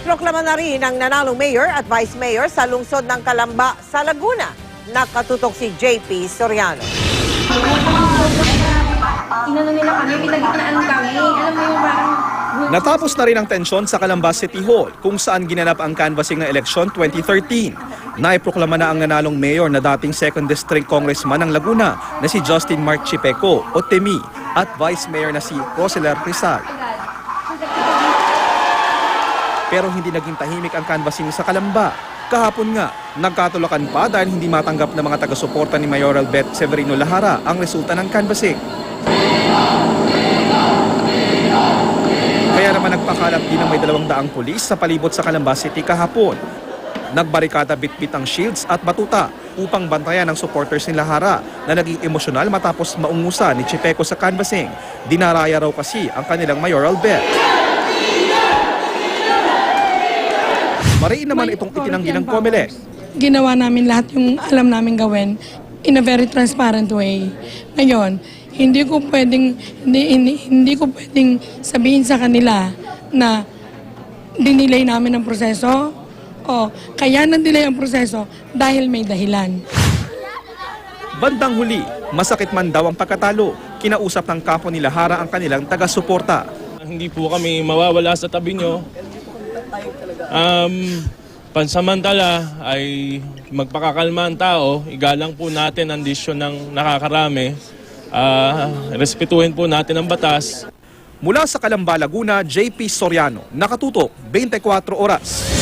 Naiproklama na rin ang nanalong mayor at vice mayor sa lungsod ng Calamba sa Laguna. Nakatutok si JP Soriano. Inano nila kami, pinagitnaan kami. Alam mo yung parang... Natapos na rin ang tensyon sa Calamba City Hall kung saan ginanap ang canvassing ng eleksyon 2013. Naiproklama na ang nanalong mayor na dating 2nd District Congressman ng Laguna na si Justin Mark Chipeco o Temi at vice mayor na si Roseler Rizal. Pero hindi naging tahimik ang canvassing sa Calamba. Kahapon nga, nagkatulakan pa dahil hindi matanggap ng mga taga-suporta ni Mayoral Beth Severino Lahara ang resulta ng canvassing. Kaya naman nagpakalat din ng may 200 pulis sa palibot sa Calamba City kahapon. Nagbarikada bitbit ang shields at batuta upang bantayan ang supporters ni Lahara na naging emosyonal matapos maungusa ni Chipeco sa canvassing. Dinaraya raw kasi ang kanilang mayoral bet. Mariin naman itong itinanggi ng COMELEC. Ginawa namin lahat yung alam namin gawin in a very transparent way. Ngayon, hindi ko pwedeng sabihin sa kanila na dinilay namin ang proseso o kaya nang-delay ang proseso dahil may dahilan. Bandang huli, masakit man daw ang pagkatalo. Kinausap ng kampo ni Lahara ang kanilang taga-suporta. Hindi po kami mawawala sa tabi nyo. Pansamantala ay magpakakalma ang tao, igalang po natin ang desisyon ng nakakarami, respetuhin po natin ang batas. Mula sa Calamba, Laguna, JP Soriano, nakatutok 24 oras.